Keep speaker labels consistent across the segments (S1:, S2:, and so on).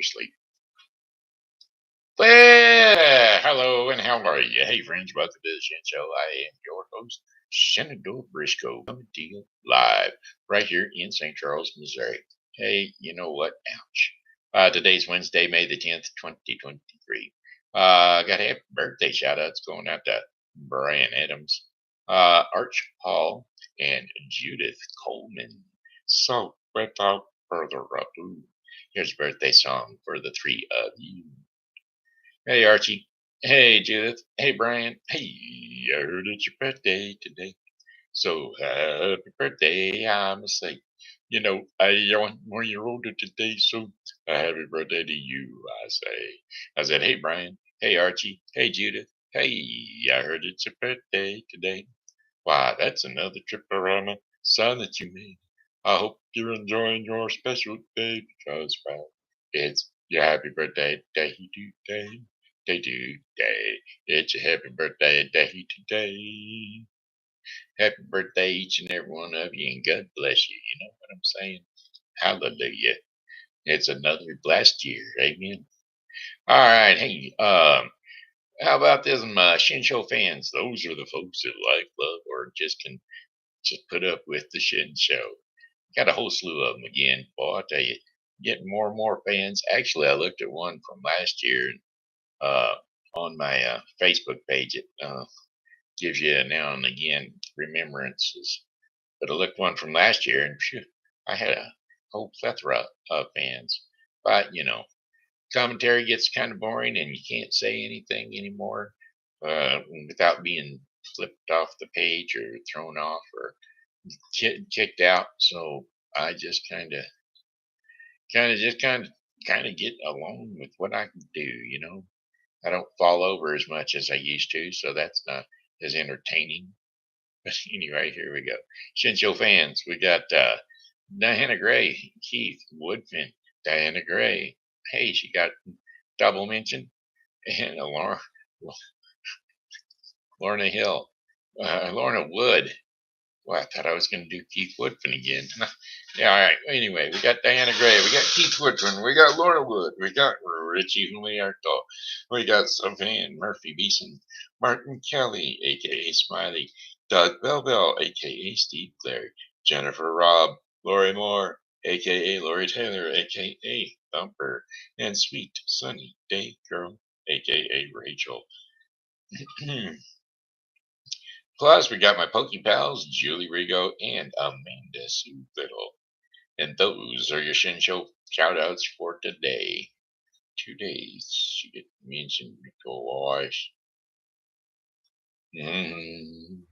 S1: Sleep. Well, hello and how are you? Hey friends, welcome to the Shen Show. I am your host, Shenandoah Briscoe, coming to you live right here in St. Charles, Missouri. Hey, you know what? Ouch. Today's Wednesday, May the 10th, 2023. Got a happy birthday shout outs going out to Brian Adams, Arch Paul, and Judith Coleman. So, without further ado, here's a birthday song for the three of you. Hey, Archie. Hey, Judith. Hey, Brian. Hey, I heard it's your birthday today. So happy birthday, I must say. You know, I am 1 year older today, so happy birthday to you, I say. I said, hey, Brian. Hey, Archie. Hey, Judith. Hey, I heard it's your birthday today. Why, that's another trip around the sun that you made. I hope you're enjoying your special day because, well, it's your happy birthday day today. Day. It's your happy birthday day today. Happy birthday, each and every one of you, and God bless you. You know what I'm saying? Hallelujah. It's another blessed year. Amen. All right. Hey, how about this, Shin Show fans? Those are the folks that like, love, or just can just put up with the Shin Show. Got a whole slew of them again. Boy, I tell you, getting more and more fans. Actually, I looked at one from last year, uh, on my Facebook page. It gives you now and again remembrances. But I looked one from last year, and phew, I had a whole plethora of fans. But commentary gets kind of boring, and you can't say anything anymore without being flipped off the page or thrown off or kicked out. So I just kind of get along with what I can do. I don't fall over as much as I used to, so that's not as entertaining. But anyway, here we go. Shincho fans, we got Diana Gray, Keith, Woodfin, Diana Gray. Hey, she got double mention. And Lorna Hill, Lorna Wood. Well, I thought I was going to do Keith Woodfin again. Yeah, all right. Anyway, we got Diana Gray, we got Keith Woodfin, we got Lorna Wood, we got Richie Humarito, we got Savann, Murphy Beason, Martin Kelly, a.k.a. Smiley, Doug Bellbell, a.k.a. Steve Clary, Jennifer Robb, Lori Moore, a.k.a. Lori Taylor, a.k.a. Thumper, and Sweet Sunny Day Girl, a.k.a. Rachel. Plus, we got my Pokey pals, Julie Regot and Amanda Sue Little. And those are your Shin Show shout outs for today. 2 days. You get mentioned twice. Mm.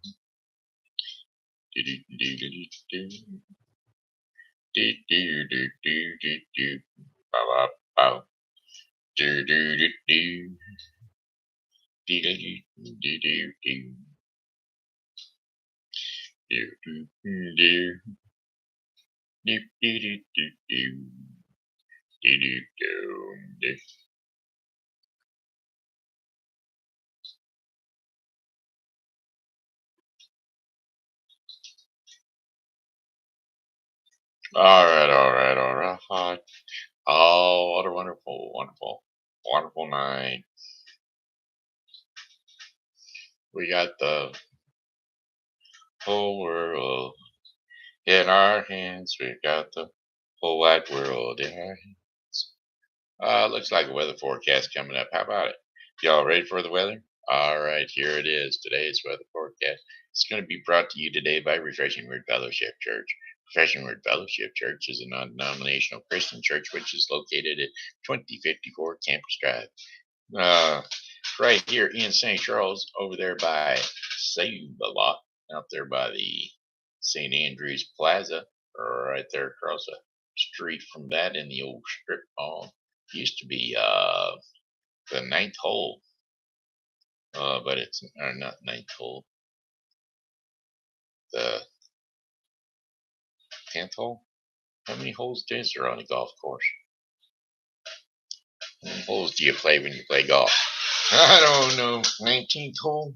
S1: All right. Oh, what a wonderful night. We got the whole world in our hands. We got the whole wide world in our hands. Looks like a weather forecast coming up. How about it? Y'all ready for the weather? All right, here it is. Today's weather forecast. It's going to be brought to you today by Refreshing Word Fellowship Church. Refreshing Word Fellowship Church is a non-denominational Christian church which is located at 2054 Campus Drive. Right here in St. Charles, over there by Save-A-Lot, out there by the St. Andrews Plaza, right there across the street from that in the old strip mall. Used to be the ninth hole, but it's not ninth hole, the 10th hole. How many holes is there on a golf course? How many holes do you play when you play golf? I don't know. 19th hole?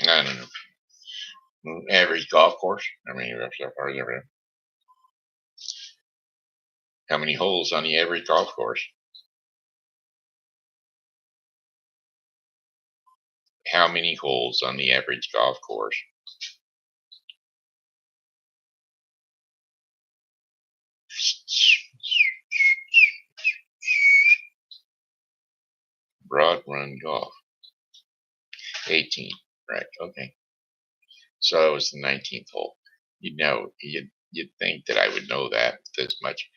S1: I don't know. Average golf course. I mean, how many holes on the average golf course? how many holes on the average golf course? Broad Run Golf. 18. Right. Okay. So it was the 19th hole. You'd think that I would know that as much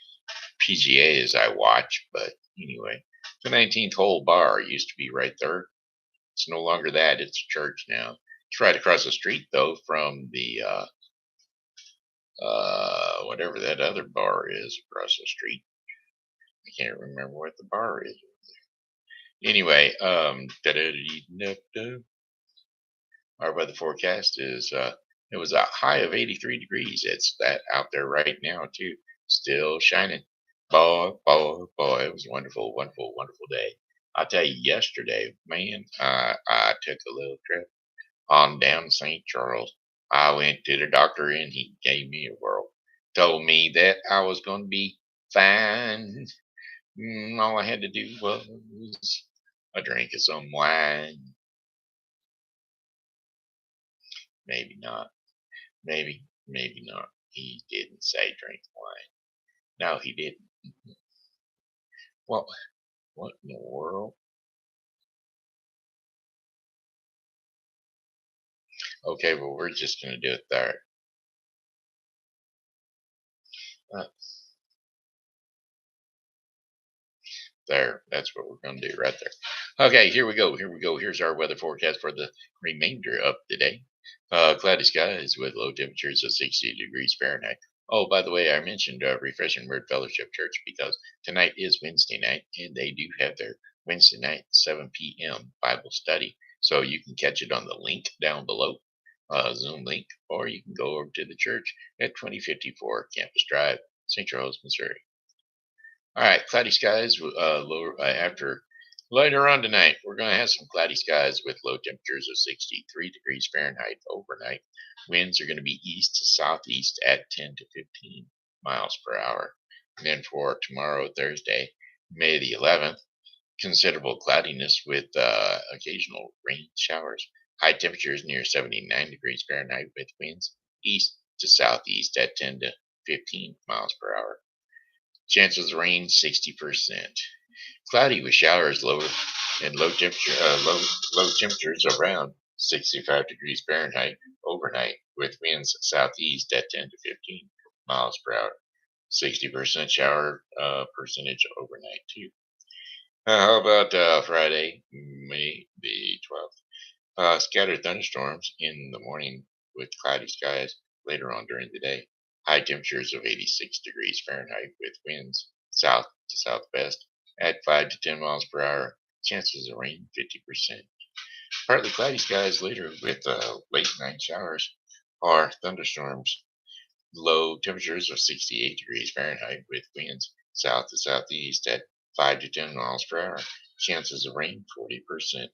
S1: PGA as I watch, but anyway, the 19th hole bar used to be right there. It's no longer that. It's a church now. It's right across the street, though, from the whatever that other bar is across the street. I can't remember what the bar is. Anyway, our weather forecast is it was a high of 83 degrees. It's that out there right now too, still shining. Boy, boy, boy, it was a wonderful, wonderful, wonderful day. I'll tell you, yesterday, man, I took a little trip on down to St. Charles. I went to the doctor and he gave me a whirl. Told me that I was going to be fine. All I had to do was a drink of some wine. Maybe not. Maybe not. He didn't say drink wine. No, he didn't. Well, what in the world? Okay, well, we're just going to do it there. There, that's what we're going to do right there. Okay, here we go. Here's our weather forecast for the remainder of the day. Cloudy skies with low temperatures of 60 degrees Fahrenheit. Oh, by the way, I mentioned Refreshing Word Fellowship Church because tonight is Wednesday night, and they do have their Wednesday night 7 p.m. Bible study. So you can catch it on the link down below, Zoom link, or you can go over to the church at 2054 Campus Drive, St. Charles, Missouri. All right, cloudy skies after later on tonight. We're going to have some cloudy skies with low temperatures of 63 degrees Fahrenheit overnight. Winds are going to be east to southeast at 10 to 15 miles per hour. And then for tomorrow, Thursday, May the 11th, considerable cloudiness with occasional rain showers. High temperatures near 79 degrees Fahrenheit with winds east to southeast at 10 to 15 miles per hour. Chances of rain 60%. Cloudy with showers low and low temperatures around 65 degrees Fahrenheit overnight with winds southeast at 10 to 15 miles per hour. 60% shower percentage overnight too. How about Friday, May the 12th? Scattered thunderstorms in the morning with cloudy skies later on during the day. High temperatures of 86 degrees Fahrenheit with winds south to southwest at 5 to 10 miles per hour. Chances of rain 50%. Partly cloudy skies later with late night showers or thunderstorms. Low temperatures of 68 degrees Fahrenheit with winds south to southeast at 5 to 10 miles per hour. Chances of rain 40%.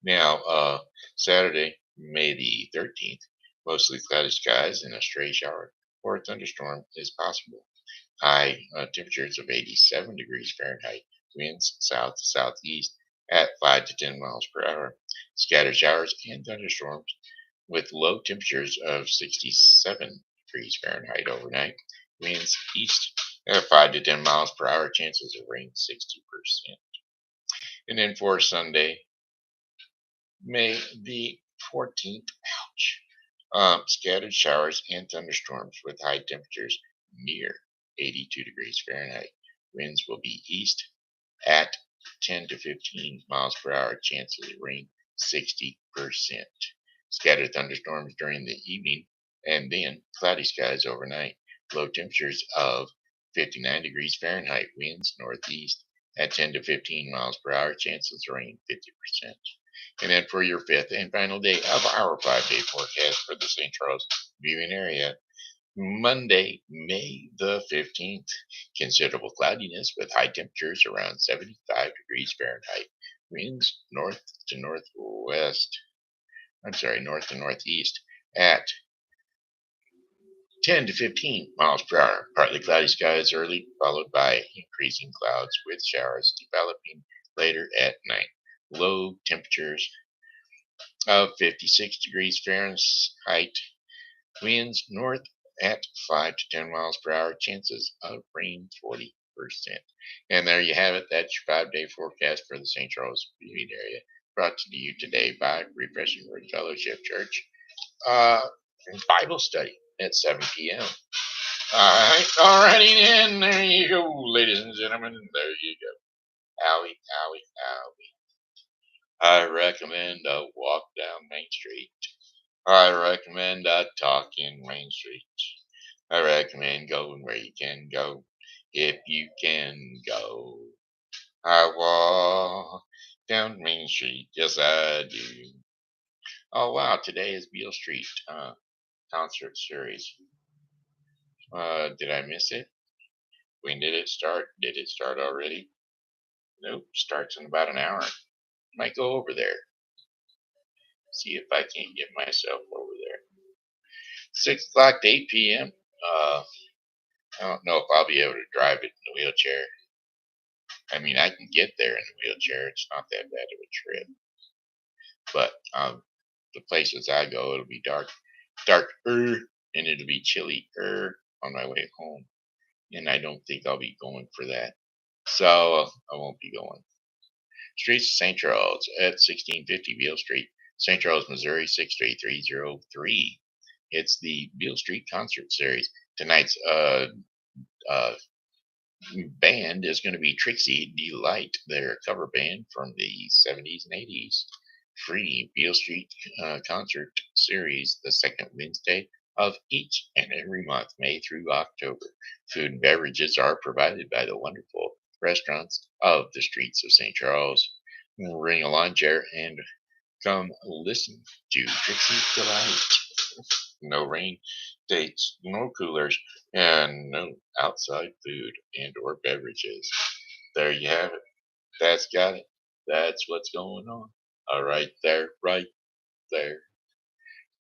S1: Now, Saturday, May the 13th, mostly cloudy skies and a stray shower or a thunderstorm is possible. High temperatures of 87 degrees Fahrenheit, winds south to southeast at 5 to 10 miles per hour. Scattered showers and thunderstorms with low temperatures of 67 degrees Fahrenheit overnight. Winds east at 5 to 10 miles per hour. Chances of rain 60%. And then for Sunday, May the 14th, scattered showers and thunderstorms with high temperatures near 82 degrees Fahrenheit. Winds will be east at 10 to 15 miles per hour. Chances of rain 60%. Scattered thunderstorms during the evening and then cloudy skies overnight. Low temperatures of 59 degrees Fahrenheit. Winds northeast at 10 to 15 miles per hour. Chances of rain 50%. And then for your fifth and final day of our 5-day forecast for the St. Charles viewing area, Monday, May the 15th, considerable cloudiness with high temperatures around 75 degrees Fahrenheit. Winds north to northeast at 10 to 15 miles per hour. Partly cloudy skies early, followed by increasing clouds with showers developing later at night. Low temperatures of 56 degrees Fahrenheit. Winds north at 5 to 10 miles per hour. Chances of rain 40%. And there you have it. That's your 5-day forecast for the St. Charles Community area. Brought to you today by Refreshing Word Fellowship Church. Bible study at 7 p.m. All righty then. There you go, ladies and gentlemen. There you go. Owie, owie, owie. I recommend a walk down Main Street. I recommend a talk in Main Street. I recommend going where you can go, if you can go. I walk down Main Street, yes I do. Oh wow, today is Beale Street concert series. Did I miss it? When did it start? Did it start already? Nope, starts in about an hour. Might go over there. See if I can't get myself over there. 6 o'clock to 8 p.m. I don't know if I'll be able to drive it in the wheelchair. I mean, I can get there in the wheelchair. It's not that bad of a trip. But the places I go, it'll be darker, and it'll be chillier on my way home. And I don't think I'll be going for that. So I won't be going. Streets of St. Charles at 1650 Beale Street, St. Charles, Missouri 63303. It's the Beale Street Concert Series. Tonight's band is going to be Trixie Delight, their cover band from the 70s and 80s. Free Beale Street Concert Series, the second Wednesday of each and every month, May through October. Food and beverages are provided by the wonderful restaurants of the streets of St. Charles. Bring a lawn chair and come listen to Trixie Delight. No rain dates, no coolers, and no outside food and or beverages. There you have it. That's got it. That's what's going on. All right there, right there.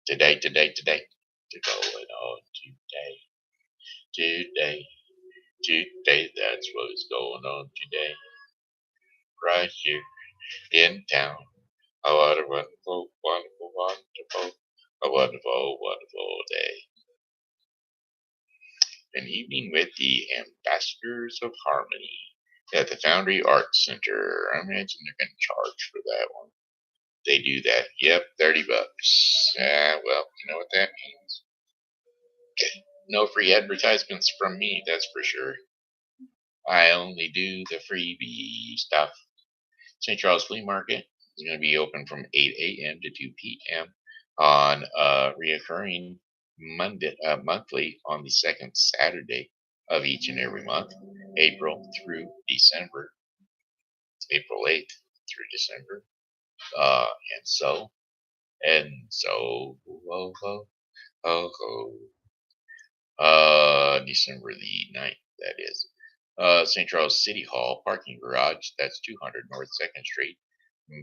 S1: Today. To going on today. That's what's going on today. Right here in town. Oh, what a wonderful, a wonderful day. An evening with the Ambassadors of Harmony at the Foundry Arts Center. I imagine they're going to charge for that one. They do that. Yep, $30. Well, you know what that means. Okay. No free advertisements from me, that's for sure. I only do the freebie stuff. St. Charles Flea Market is going to be open from 8 a.m. to 2 p.m. on reoccurring monthly on the second Saturday of each and every month, April through December. It's April 8th through December. And so, December the 9th, that is. St. Charles City Hall parking garage, that's 200 North 2nd Street,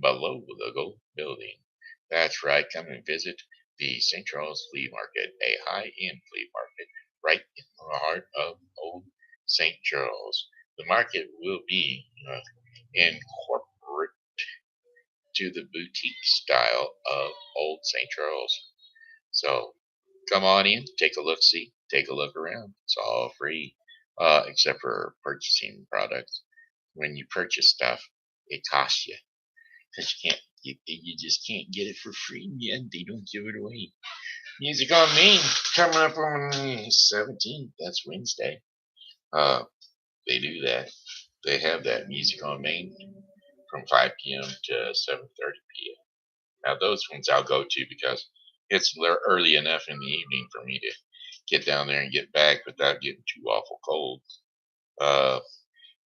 S1: below the Gold Building. That's right, come and visit the St. Charles Flea Market, a high-end flea market right in the heart of Old St. Charles. The market will be incorporate to the boutique style of Old St. Charles. So come on in, take a look, see, take a look around. It's all free, except for purchasing products. When you purchase stuff, it costs you because you just can't get it for free. Yeah, they don't give it away. Music on Main coming up on the 17th. That's Wednesday. They do that. They have that Music on Main from 5 p.m. to 7:30 p.m. Now those ones I'll go to because it's early enough in the evening for me to get down there and get back without getting too awful cold.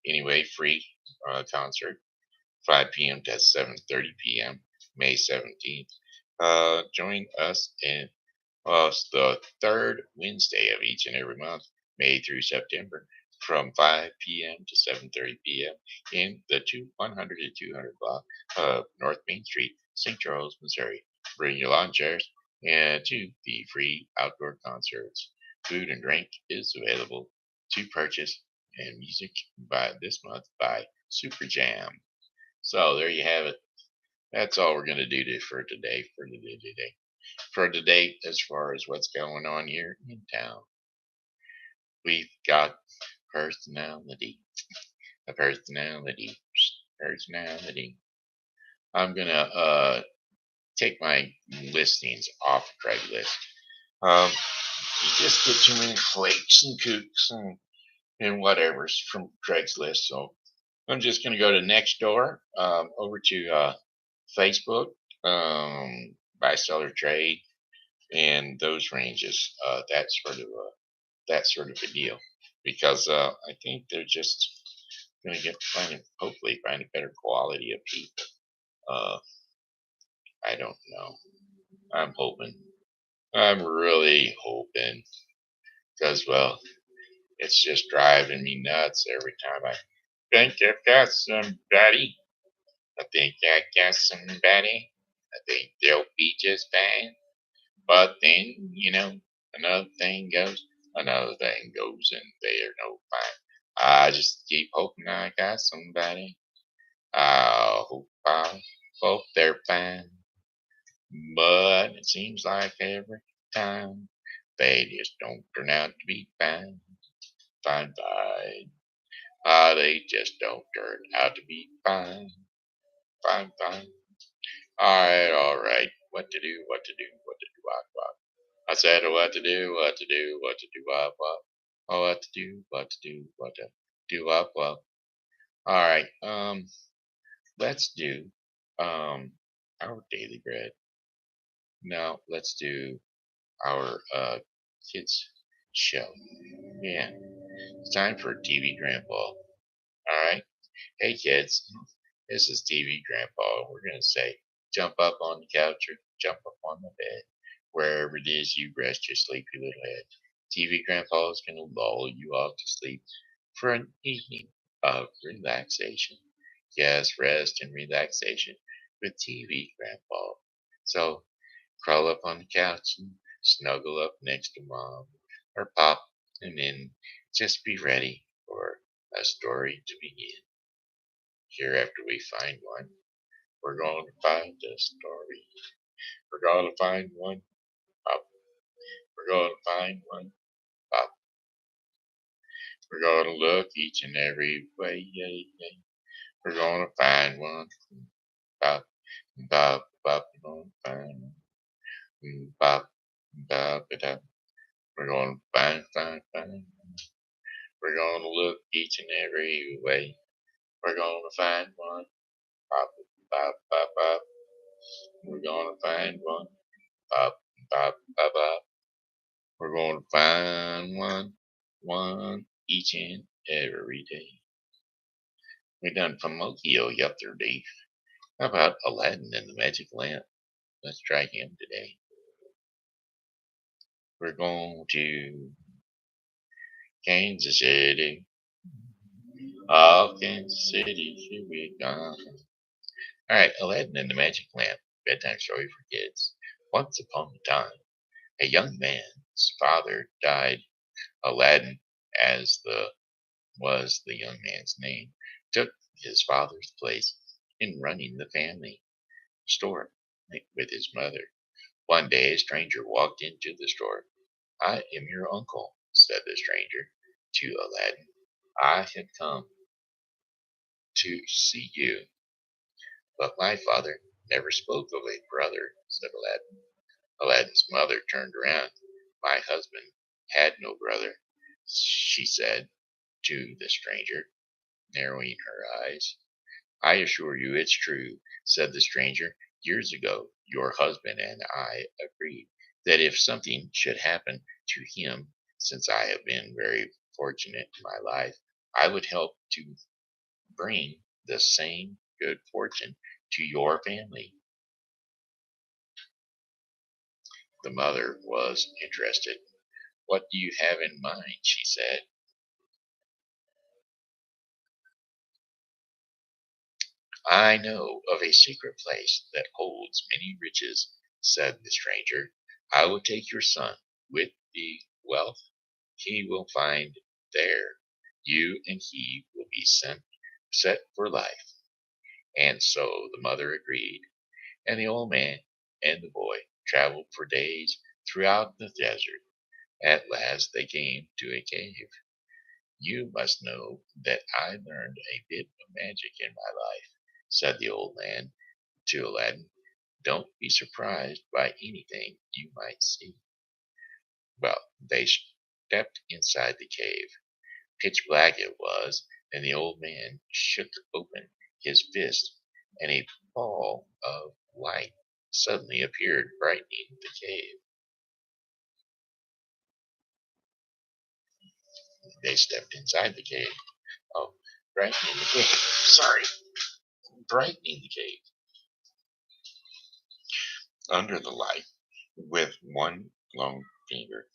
S1: Anyway, free concert, 5 p.m. to 7:30 p.m. May 17th. Join us in the third Wednesday of each and every month, May through September, from 5 p.m. to 7:30 p.m. in the 100 to 200 block of North Main Street, St. Charles, Missouri. Bring your lawn chairs and to the free outdoor concerts. Food and drink is available to purchase, and music by this month by Super Jam. So there you have it. That's all we're gonna do for today. For today, as far as what's going on here in town, we've got personality, a personality. I'm gonna take my listings off Craigslist. You just get too many flakes and kooks and whatever's from Craigslist. So I'm just going to go to next door, over to Facebook, buy, seller, trade, and those ranges. That sort of a deal, because I think they're just going to hopefully find a better quality of people. Uh, I don't know. I'm hoping. I'm really hoping, because well, it's just driving me nuts every time I think I've got somebody. I think I got somebody. I think they'll be just fine. But then, another thing goes, and they're no fine. I just keep hoping I got somebody. I hope they're fine. But it seems like every time they just don't turn out to be fine. Fine. They just don't turn out to be fine. Fine. All right. What to do, what. I said what to do, what. Oh, what to do, what. All right. Let's do, our daily bread. Now, let's do our, kids show. Yeah. It's time for TV Grandpa. All right. Hey kids, this is TV Grandpa. We're going to say, jump up on the couch or jump up on the bed, wherever it is you rest your sleepy little head. TV Grandpa is going to lull you off to sleep for an evening of relaxation. Yes, rest and relaxation with TV Grandpa. So crawl up on the couch and snuggle up next to Mom or Pop, and then just be ready for a story to begin. Here, after we find one, we're going to find a story. We're going to find one, Pop. We're going to find one, Pop. We're going to look each and every way. We're going to find one, Pop. Pop. We're going to find one, Pop. Pop. We're going to find. We're going to look each and every way. We're going to find one, Pop. We're going to find one, Pop. We're going to find one each and every day. We done Pinocchio yesterday. How about Aladdin and the Magic Lamp? Let's try him today. We're going to Kansas City. Oh, Kansas City, here we go. All right, Aladdin and the Magic Lamp, bedtime story for kids. Once upon a time, a young man's father died. Aladdin, as was the young man's name, took his father's place in running the family store with his mother. One day a stranger walked into the store. I am your uncle, said the stranger to Aladdin. I have come to see you. But my father never spoke of a brother, said Aladdin. Aladdin's mother turned around. My husband had no brother, she said to the stranger, narrowing her eyes. I assure you it's true, said the stranger. Years ago, your husband and I agreed that if something should happen to him, since I have been very fortunate in my life, I would help to bring the same good fortune to your family. The mother was interested. What do you have in mind? She said. I know of a secret place that holds many riches, said the stranger. I will take your son with the wealth he will find there. You and he will be set for life. And so the mother agreed. And the old man and the boy traveled for days throughout the desert. At last they came to a cave. You must know that I learned a bit of magic in my life, said the old man to Aladdin. Don't be surprised by anything you might see. Well, they stepped inside the cave. Pitch black it was, and the old man shook open his fist, and a ball of light suddenly appeared, brightening the cave. They stepped inside the cave. Oh, brightening the cave. Sorry, brightening the cave. Under the light, with one long finger,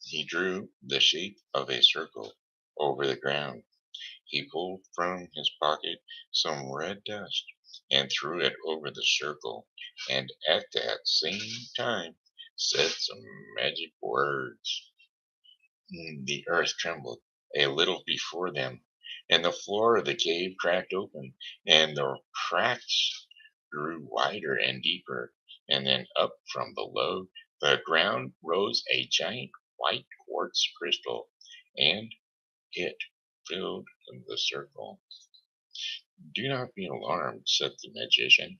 S1: he drew the shape of a circle over the ground. He pulled from his pocket some red dust and threw it over the circle, and at that same time said some magic words. The earth trembled a little before them, and the floor of the cave cracked open, and the cracks grew wider and deeper, and then up from below the ground rose a giant white quartz crystal, and it filled the circle. Do not be alarmed, said the magician.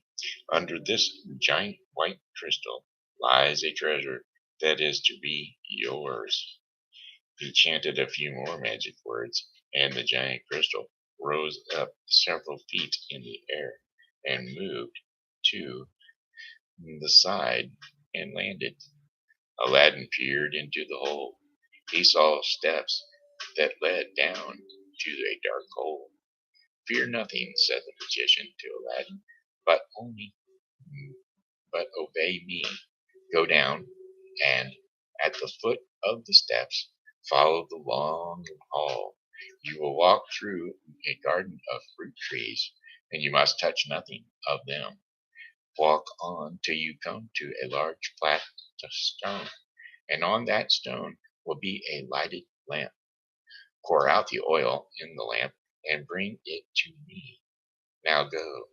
S1: Under this giant white crystal lies a treasure that is to be yours. He chanted a few more magic words, and the giant crystal rose up several feet in the air and moved to the side and landed. Aladdin peered into the hole. He saw steps that led down to a dark hole. Fear nothing, said the magician to Aladdin, but only but obey me. Go down, and at the foot of the steps, follow the long hall. You will walk through a garden of fruit trees, and you must touch nothing of them. Walk on till you come to a large flat stone, and on that stone will be a lighted lamp. Pour out the oil in the lamp and bring it to me. Now go.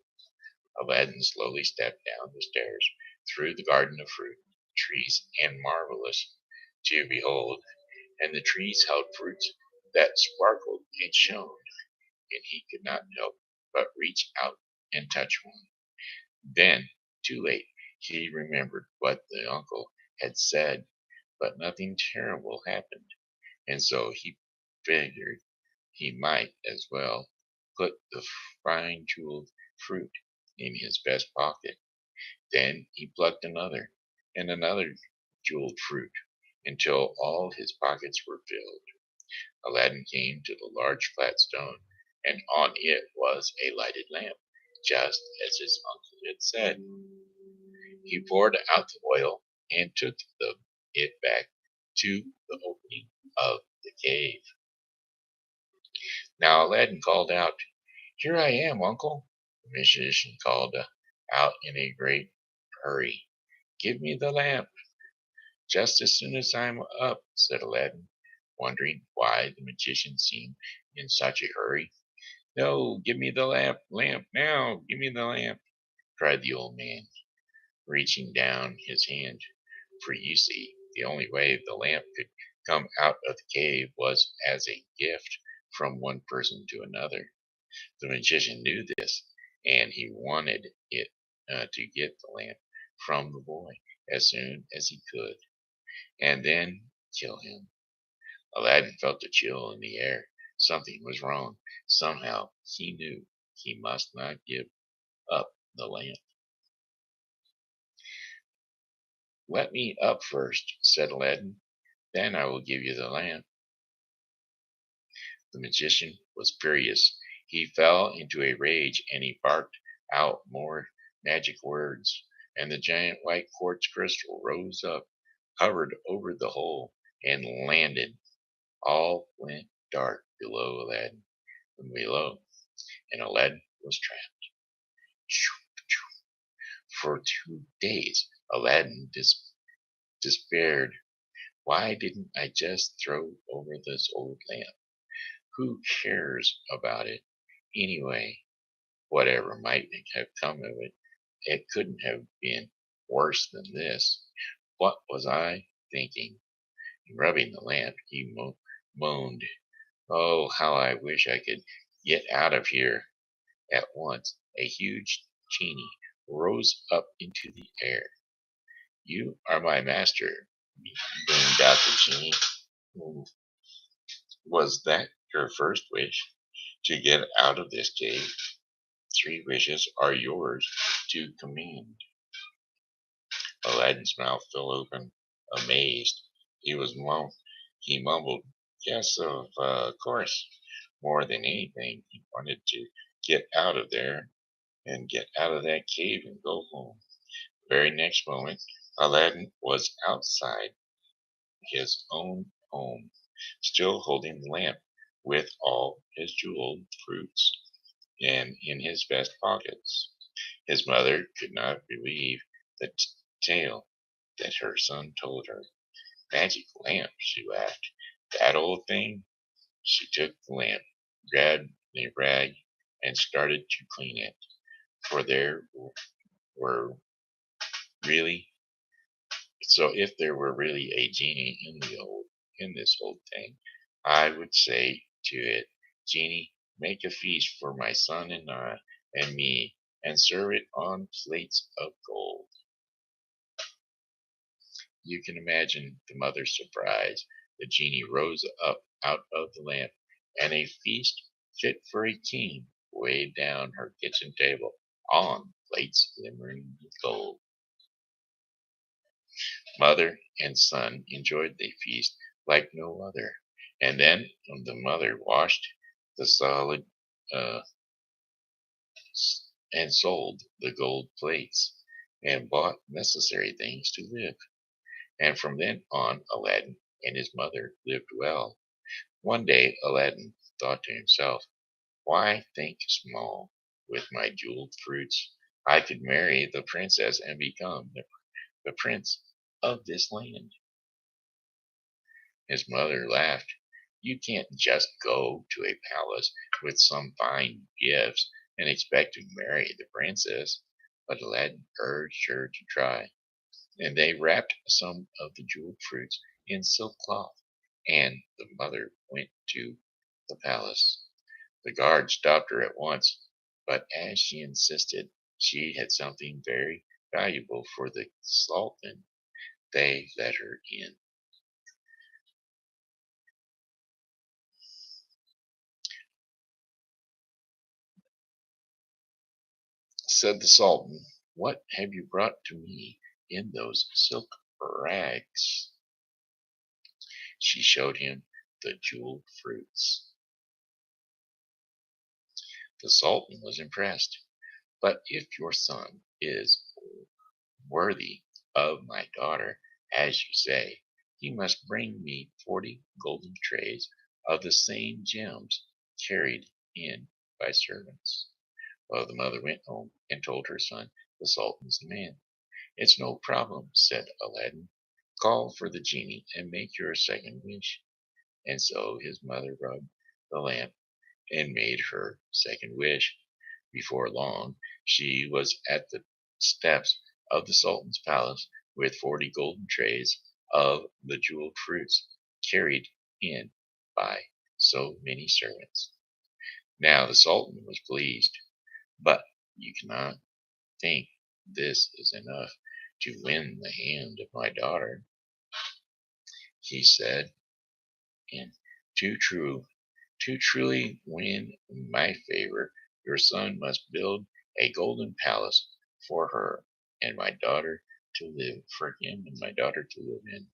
S1: Aladdin slowly stepped down the stairs through the garden of fruit trees, and marvelous to behold, and the trees held fruits that sparkled and shone, and he could not help but reach out and touch one. Then, too late, he remembered what the uncle had said, but nothing terrible happened, and so he figured he might as well put the fine jeweled fruit in his vest pocket. Then he plucked another and another jeweled fruit until all his pockets were filled. Aladdin came to the large flat stone, and on it was a lighted lamp, just as his uncle had said. He poured out the oil and took it back to the opening of the cave. Now Aladdin called out, "Here I am, uncle." The magician called out in a great hurry, "Give me the lamp." "Just as soon as I'm up," said Aladdin, wondering why the magician seemed in such a hurry. "No, give me the lamp now, give me the lamp," cried the old man, reaching down his hand. For you see, the only way the lamp could come out of the cave was as a gift from one person to another. The magician knew this, and he wanted it to get the lamp from the boy as soon as he could, and then kill him. Aladdin felt a chill in the air. Something was wrong. Somehow he knew he must not give up the lamp. "Let me up first," said Aladdin. "Then I will give you the lamp." The magician was furious. He fell into a rage, and he barked out more magic words, and the giant white quartz crystal rose up, hovered over the hole, and landed. All went dark below Aladdin, and Aladdin was trapped. For 2 days, Aladdin despaired. Why didn't I just throw over this old lamp? Who cares about it anyway? Whatever might have come of it It couldn't have been worse than this. What was I thinking? Rubbing the lamp, he moaned, "Oh, how I wish I could get out of here." At once, a huge genie rose up into the air. "You are my master," boomed out the genie. "Hmm, Was that your first wish? To get out of this cave? 3 wishes are yours to command." Aladdin's mouth fell open, amazed. He mumbled, "Yes, of course." More than anything, he wanted to get out of there and get out of that cave and go home. The very next moment, Aladdin was outside his own home, still holding the lamp with all his jeweled fruits and in his vest pockets. His mother could not believe the tale that her son told her. "Magic lamp," she laughed. "That old thing?" She took the lamp, grabbed a rag, and started to clean it. For there were really if there were really a genie in this old thing, I would say to it, "Genie, make a feast for my son and me, and serve it on plates of gold." You can imagine the mother's surprise. The genie rose up out of the lamp, and a feast fit for a king weighed down her kitchen table on plates glimmering with gold. Mother and son enjoyed the feast like no other, and then the mother washed the solid uh, and sold the gold plates and bought necessary things to live. And from then on, Aladdin and his mother lived well. One day, Aladdin thought to himself, "Why think small? With my jeweled fruits, I could marry the princess and become the prince of this land." His mother laughed. "You can't just go to a palace with some fine gifts and expect to marry the princess." But Aladdin urged her to try, and they wrapped some of the jeweled fruits in silk cloth, and the mother went to the palace. The guard stopped her at once, but as she insisted she had something very valuable for the sultan, they let her in. Said the sultan, "What have you brought to me in those silk rags?" She showed him the jeweled fruits. The sultan was impressed. "But if your son is worthy of my daughter, as you say, he must bring me 40 golden trays of the same gems carried in by servants." Well, the mother went home and told her son the sultan's demand. "It's no problem," said Aladdin. "Call for the genie and make your second wish." And so his mother rubbed the lamp and made her second wish. Before long, she was at the steps of the sultan's palace with 40 golden trays of the jeweled fruits carried in by so many servants. Now the sultan was pleased, but you cannot think this is enough to win the hand of my daughter, he said, "and too true, to truly win my favor, your son must build a golden palace for her and my daughter to live for him and my daughter to live in."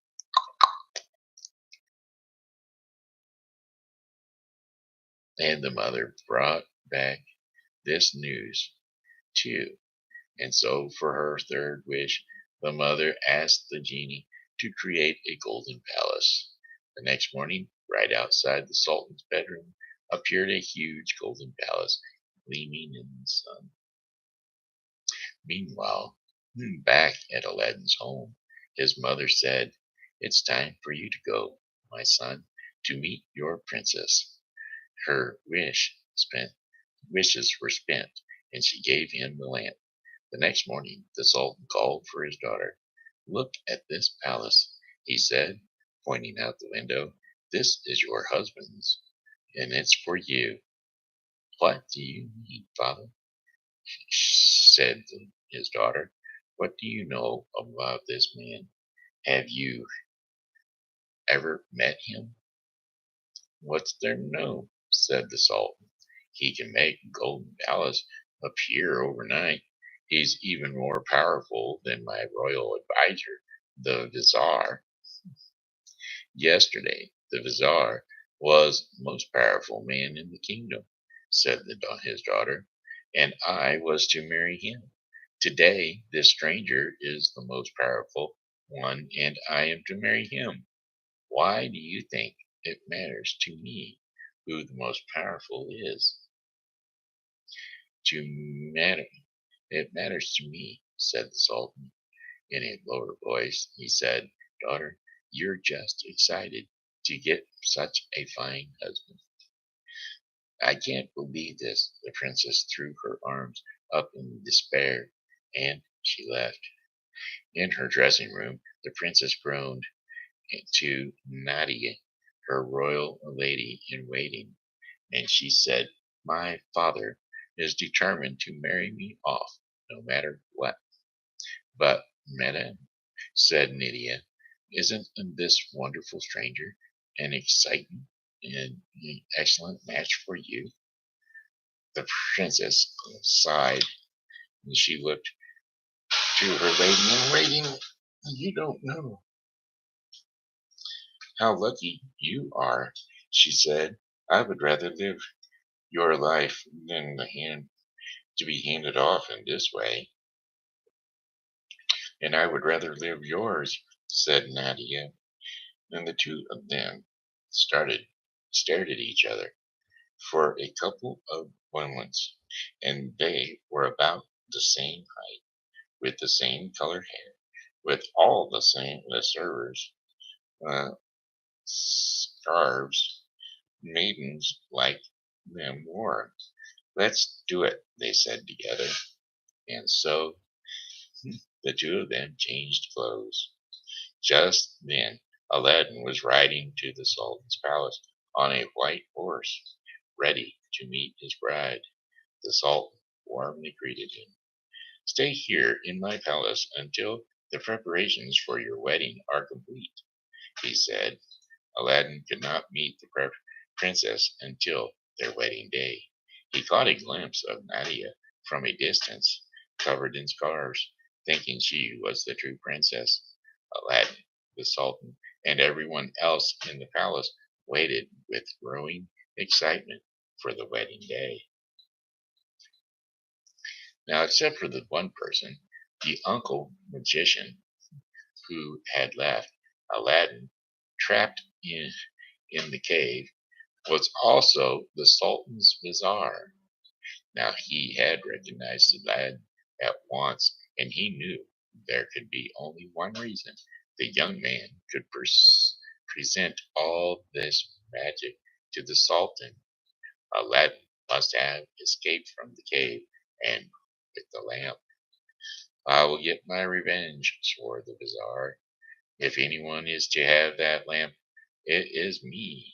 S1: And the mother brought back this news too. And so for her third wish, the mother asked the genie to create a golden palace. The next morning, right outside the sultan's bedroom, appeared a huge golden palace gleaming in the sun. Meanwhile, back at Aladdin's home, his mother said, "It's time for you to go, my son, to meet your princess." Her wishes were spent, and she gave him the lamp. The next morning the Sultan called for his daughter. "Look at this palace," he said, pointing out the window. "This is your husband's, and it's for you." "What do you mean, father?" said his daughter. "What do you know about this man? Have you ever met him?" "What's there to know?" said the Sultan. "He can make a golden palace appear overnight. He's even more powerful than my royal advisor, the Vizier. Yesterday, the Vizier was the most powerful man in the kingdom," said his daughter, "and I was to marry him. Today, this stranger is the most powerful one, and I am to marry him. Why do you think it matters to me who the most powerful is?" "To matter, it matters to me," said the Sultan. In a lower voice, he said, "Daughter, you're just excited to get such a fine husband." "I can't believe this." The princess threw her arms up in despair, and she left. In her dressing room, the princess groaned to Nadia, her royal lady in waiting, and she said, "My father is determined to marry me off, no matter what." "But, madame," said Nydia, "isn't this wonderful stranger an exciting and an excellent match for you?" The princess sighed, and she looked to her lady in waiting. "You don't know how lucky you are," she said. "I would rather live your life than to be handed off in this way." "And I would rather live yours," said Nadia. And the two of them stared at each other for a couple of moments, and they were about the same height, with the same colored hair, with all the servers, uh, scarves maidens like them wore. "Let's do it," they said together. And so the two of them changed clothes. Just then Aladdin was riding to the Sultan's palace on a white horse, ready to meet his bride. The Sultan warmly greeted him. "Stay here in my palace until the preparations for your wedding are complete," he said. Aladdin could not meet the princess until their wedding day. He caught a glimpse of Nadia from a distance, covered in scars, thinking she was the true princess. Aladdin, the Sultan, and everyone else in the palace waited with growing excitement for the wedding day. Now, except for the one person, the uncle magician who had left Aladdin trapped in the cave, was also the Sultan's Vizier. Now he had recognized the lad at once, and he knew there could be only one reason the young man could present all this magic to the Sultan. Aladdin must have escaped from the cave and with the lamp. "I will get my revenge," swore the Vizier. "If anyone is to have that lamp, it is me."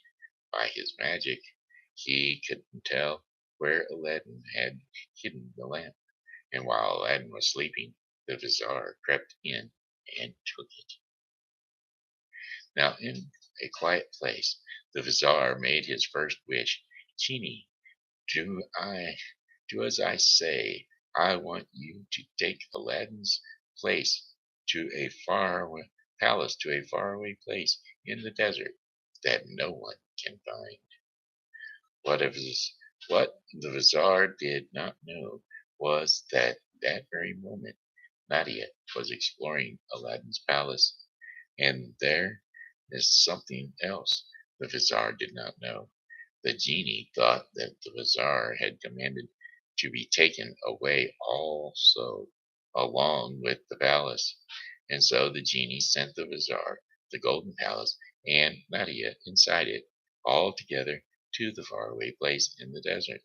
S1: By his magic, he could tell where Aladdin had hidden the lamp, and while Aladdin was sleeping, the Vizier crept in and took it. Now, in a quiet place, the Vizier made his first wish. "Genie, do I do as I say. I want you to take Aladdin's place to a faraway palace to a faraway place in the desert that no one can find." What if what the Vizier did not know was that very moment Nadia was exploring Aladdin's palace, and there is something else the Vizier did not know. The genie thought that the Vizier had commanded to be taken away also along with the palace, and so the genie sent the Vizier, the golden palace, and Nadia inside it, all together to the faraway place in the desert.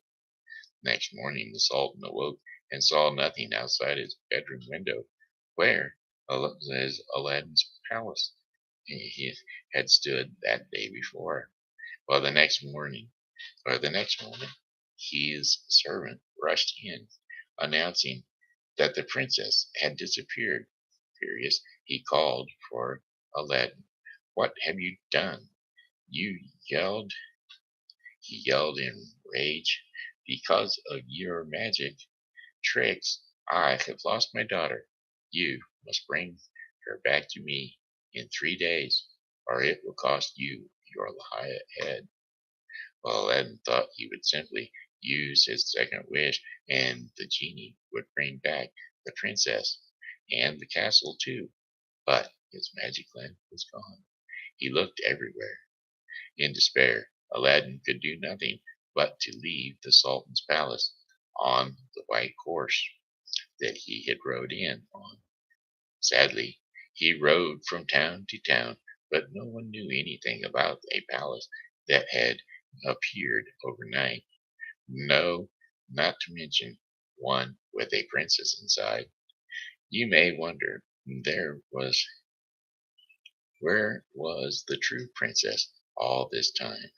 S1: Next morning the Sultan awoke and saw nothing outside his bedroom window, where was Aladdin's palace he had stood that day before. Well, the next moment, his servant rushed in, announcing that the princess had disappeared. Furious, he called for Aladdin. "What have you done?" You yelled, he yelled in rage. "Because of your magic tricks, I have lost my daughter. You must bring her back to me in 3 days, or it will cost you your head." Well, Aladdin thought he would simply use his second wish, and the genie would bring back the princess and the castle too. But his magic lamp was gone. He looked everywhere. In despair, Aladdin could do nothing but to leave the Sultan's palace on the white horse that he had rode in on. Sadly, he rode from town to town, but no one knew anything about a palace that had appeared overnight. No, not to mention one with a princess inside. You may wonder, where was the true princess all this time?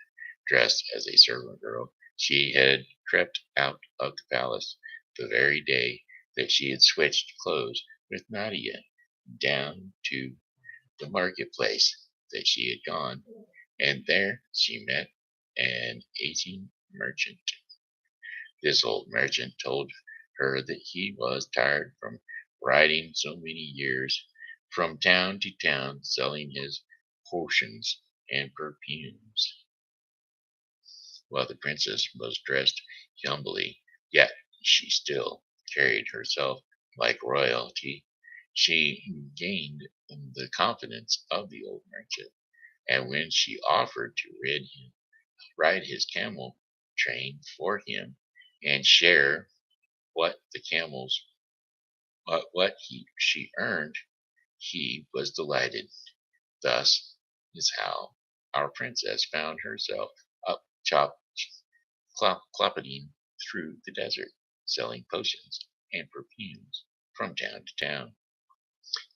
S1: Dressed as a servant girl, she had crept out of the palace the very day that she had switched clothes with Nadia down to the marketplace that she had gone, and there she met an aging merchant. This old merchant told her that he was tired from riding so many years from town to town selling his potions and perfumes. While the princess was dressed humbly, yet she still carried herself like royalty. She gained the confidence of the old merchant, and when she offered to ride his camel train for him and share what the camels she earned, he was delighted. Thus is how our princess found herself up cloppeting through the desert, selling potions and perfumes from town to town.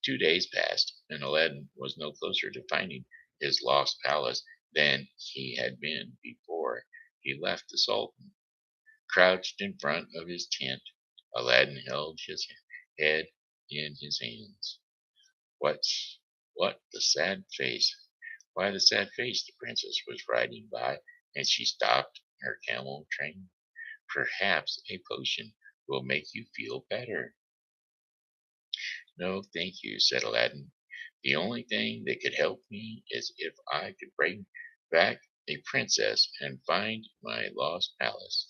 S1: 2 days passed, and Aladdin was no closer to finding his lost palace than he had been before he left the Sultan. Crouched in front of his tent, Aladdin held his head in his hands. What, what the sad face? Why the sad face? The princess was riding by, and she stopped her camel train. "Perhaps a potion will make you feel better." "No, thank you," said Aladdin. "The only thing that could help me is if I could bring back a princess and find my lost palace.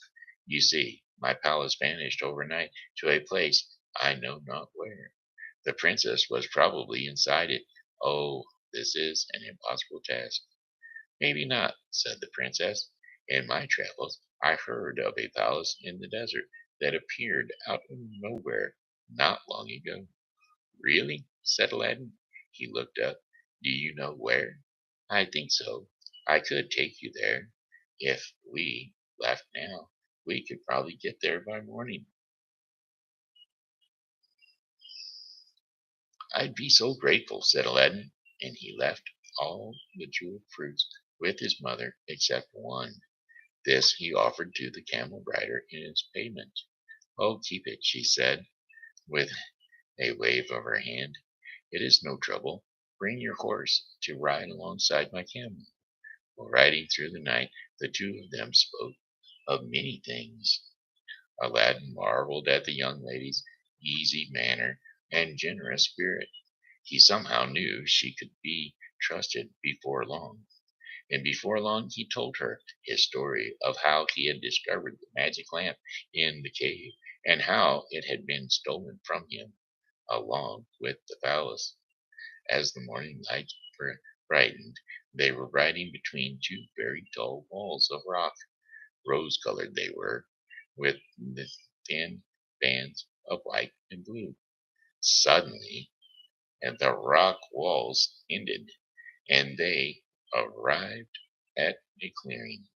S1: You see, my palace vanished overnight to a place I know not where. The princess was probably inside it. Oh, this is an impossible task." "Maybe not," said the princess. "In my travels, I heard of a palace in the desert that appeared out of nowhere not long ago." "Really?" said Aladdin. He looked up. "Do you know where?" "I think so. I could take you there. If we left now, we could probably get there by morning." "I'd be so grateful," said Aladdin, and he left all the jeweled fruits with his mother except one. This he offered to the camel rider in its payment. "Oh, keep it," she said, with a wave of her hand. "It is no trouble. Bring your horse to ride alongside my camel." While riding through the night, the two of them spoke of many things. Aladdin marveled at the young lady's easy manner and generous spirit. He somehow knew she could be trusted before long. And before long he told her his story of how he had discovered the magic lamp in the cave and how it had been stolen from him along with the palace. As the morning light brightened, they were riding between two very tall walls of rock. Rose-colored they were, with the thin bands of white and blue. Suddenly, and the rock walls ended, and they arrived at a clearing.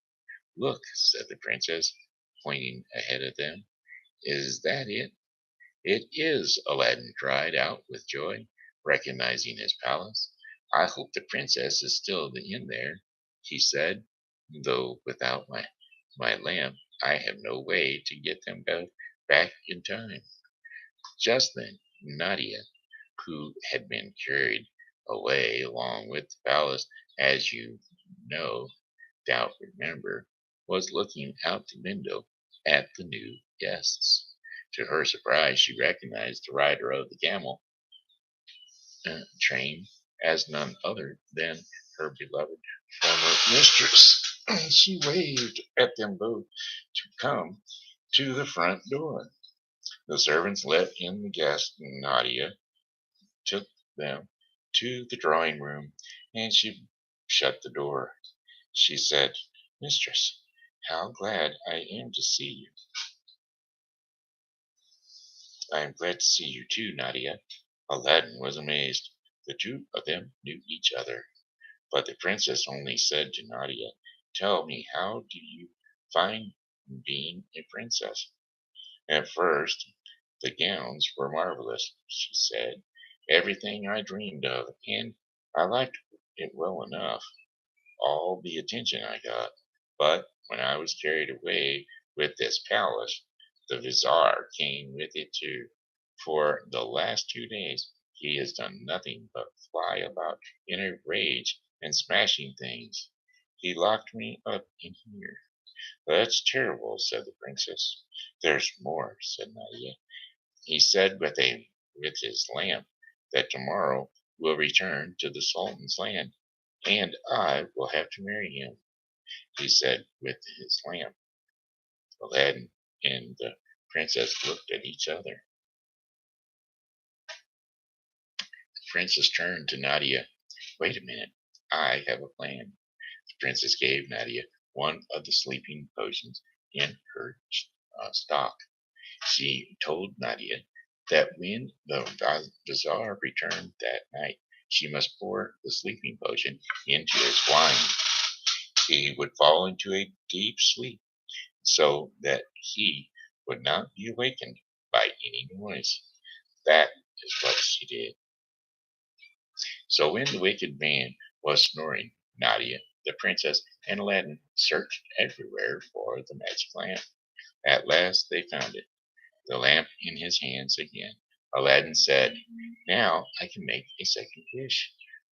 S1: "Look," said the princess, pointing ahead of them. Is that it? It is, Aladdin cried out with joy, recognizing his palace. I hope the princess is still in there, he said, though without my lamp I have no way to get them both back in time. Just then, Nadia, who had been carried away along with the palace, as you no doubt remember, was looking out the window at the new guests. To her surprise, she recognized the rider of the camel train as none other than her beloved former mistress. She waved at them both to come to the front door. The servants let in the guests. Nadia took them to the drawing room, and she shut the door. She said, Mistress, how glad I am to see you. I am glad to see you too, Nadia. Aladdin was amazed. The two of them knew each other. But the princess only said to Nadia, Tell me, how do you find being a princess? At first, the gowns were marvelous, she said. Everything I dreamed of, and I liked it well enough, all the attention I got. But when I was carried away with this palace, the vizier came with it too. For the last 2 days, he has done nothing but fly about in a rage and smashing things. He locked me up in here. That's terrible, said the princess. There's more, said Nadia. He said with his lamp that tomorrow we'll return to the Sultan's land, and I will have to marry him. He said with his lamp. Aladdin and the princess looked at each other. The princess turned to Nadia. Wait a minute, I have a plan. The princess gave Nadia one of the sleeping potions in her stock. She told Nadia that when the vizier returned that night, she must pour the sleeping potion into his wine. He would fall into a deep sleep so that he would not be awakened by any noise. That is what she did. So when the wicked man was snoring, Nadia, the princess, and Aladdin searched everywhere for the magic lamp. At last they found it, the lamp in his hands again. Aladdin said, Now I can make a second wish.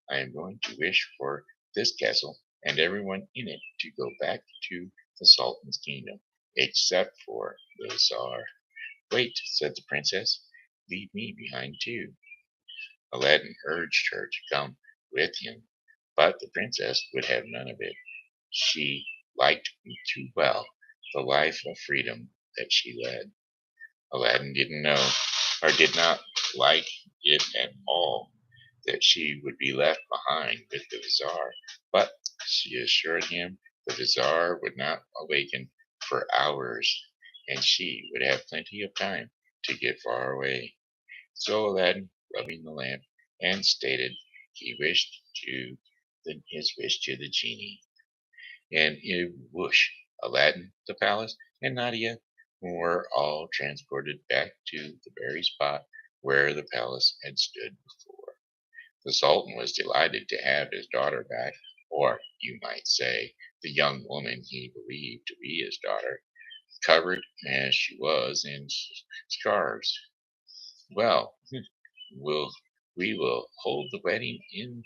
S1: I am going to wish for this castle and everyone in it to go back to the Sultan's kingdom, except for the Tsar. Wait, said the princess. Leave me behind too. Aladdin urged her to come with him, but the princess would have none of it. She liked too well the life of freedom that she led. Aladdin did not like it at all that she would be left behind with the vizier, but she assured him the vizier would not awaken for hours, and she would have plenty of time to get far away. So Aladdin, rubbing the lamp, and stated he wished to his wish to the genie. And in a whoosh, Aladdin, the palace, and Nadia were all transported back to the very spot where the palace had stood before. The Sultan was delighted to have his daughter back, or you might say, the young woman he believed to be his daughter, covered as she was in scars. Well, we'll, we will hold the wedding in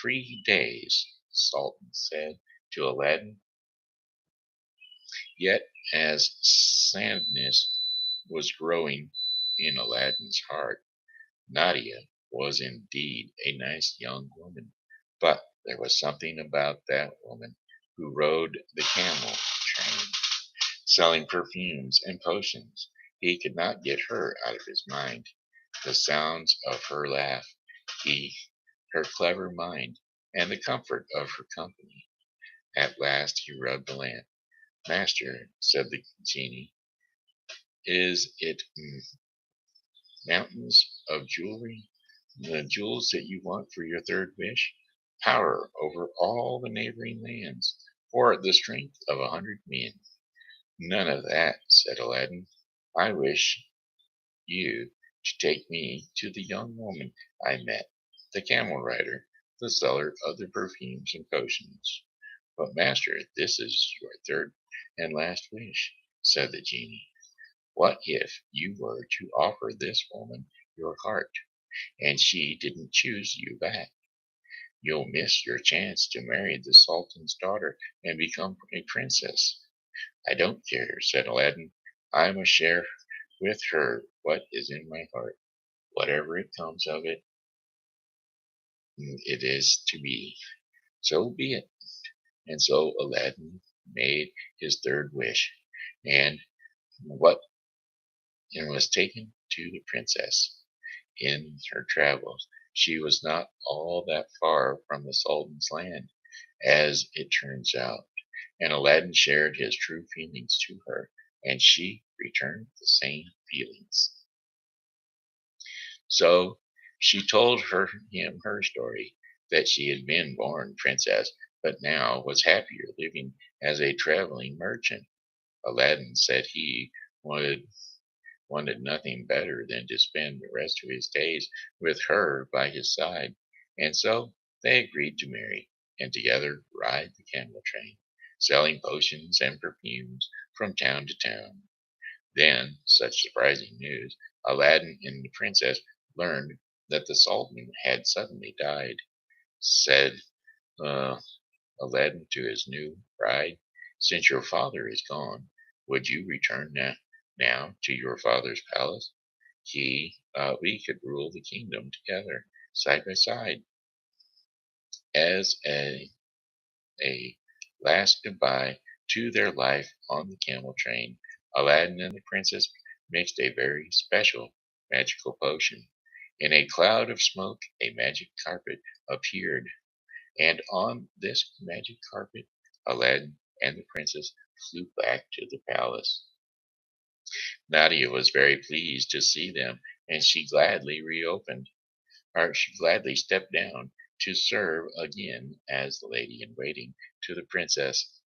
S1: 3 days, the Sultan said to Aladdin. Yet, as sadness was growing in Aladdin's heart, Nadia was indeed a nice young woman, but there was something about that woman who rode the camel train, selling perfumes and potions. He could not get her out of his mind. The sounds of her laugh, he, her clever mind, and the comfort of her company. At last he rubbed the lamp. Master, said the genie, is it mountains of jewelry, the jewels that you want for your third wish, power over all the neighboring lands, or the strength of 100 men? None of that, said Aladdin. I wish you to take me to the young woman I met, the camel rider, the seller of the perfumes and potions. But, master, this is your third and last wish, said the genie. What if you were to offer this woman your heart, and she didn't choose you back? You'll miss your chance to marry the Sultan's daughter and become a princess. I don't care, said Aladdin. I must share with her what is in my heart. Whatever it comes of it, it is to be. So be it. And so Aladdin made his third wish, and what and was taken to the princess. In her travels, she was not all that far from the Sultan's land, as it turns out, and Aladdin shared his true feelings to her, and she returned the same feelings. So she told him her story, that she had been born princess, but now was happier living as a traveling merchant. Aladdin said he would wanted nothing better than to spend the rest of his days with her by his side, and so they agreed to marry and together ride the camel train, selling potions and perfumes from town to town. Then, such surprising news, Aladdin and the princess learned that the Sultan had suddenly died. Said uh, Aladdin to his new bride, since your father is gone, would you return now to your father's palace? We could rule the kingdom together, side by side. As a last goodbye to their life on the camel train, Aladdin and the princess mixed a very special magical potion. In a cloud of smoke, a magic carpet appeared, and on this magic carpet, Aladdin and the princess flew back to the palace. Nadia was very pleased to see them, and she gladly stepped down to serve again as the lady in waiting to the princess.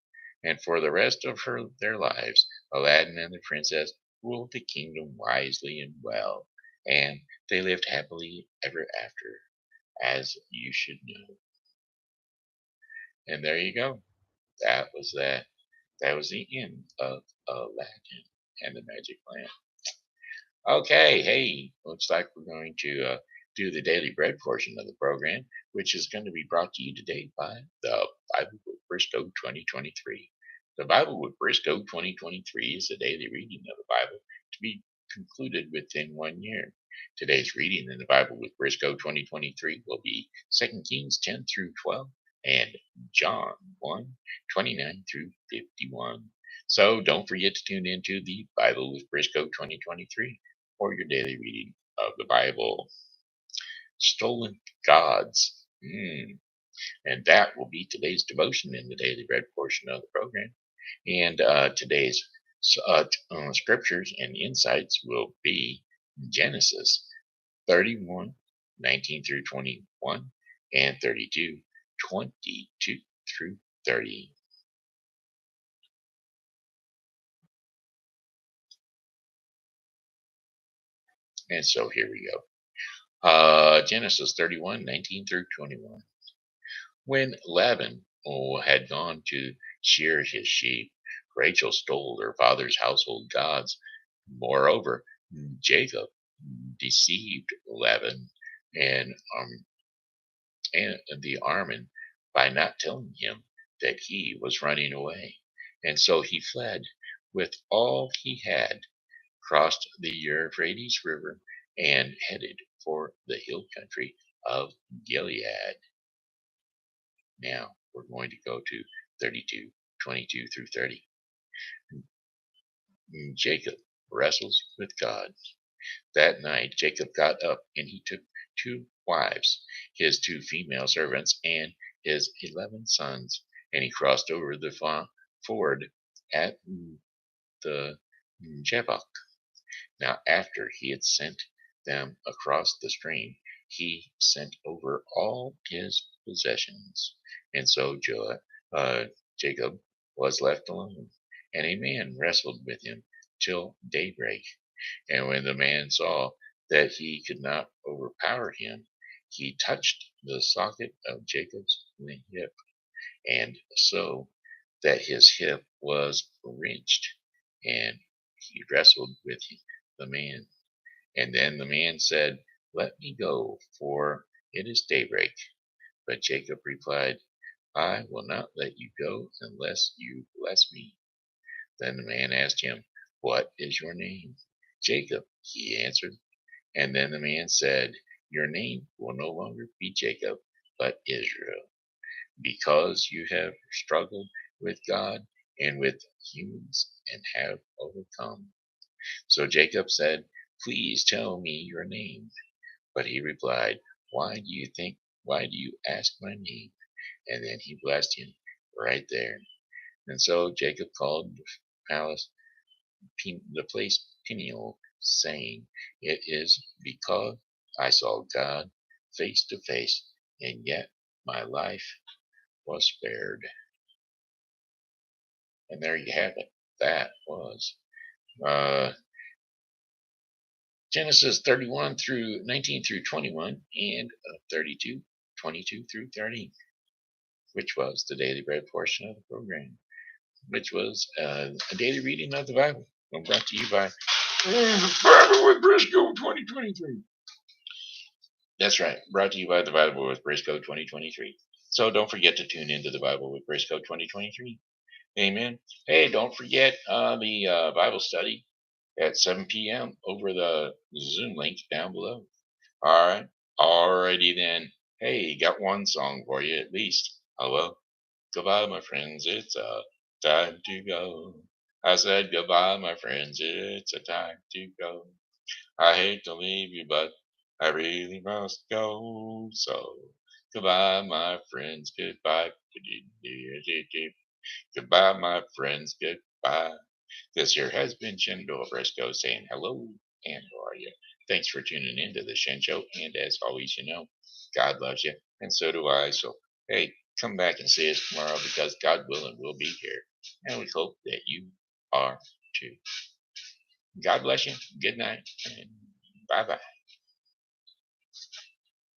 S1: And for the rest of their lives, Aladdin and the princess ruled the kingdom wisely and well, and they lived happily ever after, as you should know. And there you go. That was that. That was the end of Aladdin and the Magic Lamp. Okay, hey, looks like we're going to do the daily bread portion of the program, which is going to be brought to you today by the Bible with Briscoe 2023. The Bible with Briscoe 2023 is a daily reading of the Bible to be concluded within 1 year. Today's reading in the Bible with Briscoe 2023 will be 2 Kings 10 through 12 and John 1 29 through 51. So don't forget to tune into the Bible with Briscoe 2023 for your daily reading of the Bible. Stolen gods. And that will be today's devotion in the daily bread portion of the program. And today's scriptures and insights will be Genesis 31, 19 through 21, and 32, 22 through 30. And so here we go. Genesis 31, 19 through 21. When Laban had gone to shear his sheep, Rachel stole her father's household gods. Moreover, Jacob deceived Laban and, the Armin by not telling him that he was running away. And so he fled with all he had, crossed the Euphrates River, and headed for the hill country of Gilead. Now we're going to go to 32, 22 through 30. Jacob wrestles with God. That night Jacob got up and he took 2 wives, his 2 female servants, and his 11 sons, and he crossed over the ford at the Jabbok. Now after he had sent them across the stream, he sent over all his possessions. And so Jacob was left alone, and a man wrestled with him till daybreak. And when the man saw that he could not overpower him, he touched the socket of Jacob's hip, and so that his hip was wrenched, and he wrestled with the man. And then the man said, "Let me go, for it is daybreak." But Jacob replied, "I will not let you go unless you bless me." Then the man asked him, "What is your name?" "Jacob," he answered. And then the man said, "Your name will no longer be Jacob, but Israel, because you have struggled with God and with humans and have overcome." So Jacob said, "Please tell me your name." But he replied, Why do you ask my name?" And then he blessed him right there. And so Jacob called the palace, the place Peniel, saying, "It is because I saw God face to face, and yet my life was spared." And there you have it. That was uh, Genesis 31 through 19 through 21, and 32, 22 through 30, which was the daily bread portion of the program, which was a daily reading of the Bible, brought to you by Bible with Briscoe 2023. That's right, brought to you by the Bible with Briscoe 2023. So don't forget to tune into the Bible with Briscoe 2023. Amen. Hey, don't forget the Bible study at 7 p.m. over the Zoom link down below. All right. Alrighty then. Hey, got one song for you at least. Hello. Goodbye, my friends. It's time to go. I said goodbye, my friends. It's a time to go. I hate to leave you, but I really must go. So goodbye, my friends. Goodbye. Goodbye, my friends. Goodbye. This here has been Shen Briscoe saying hello and how are you? Thanks for tuning in to the Shen Show. And as always, God loves you, and so do I. So, hey, come back and see us tomorrow because God willing, we'll be here. And we hope that you are too. God bless you. Good night. And bye bye.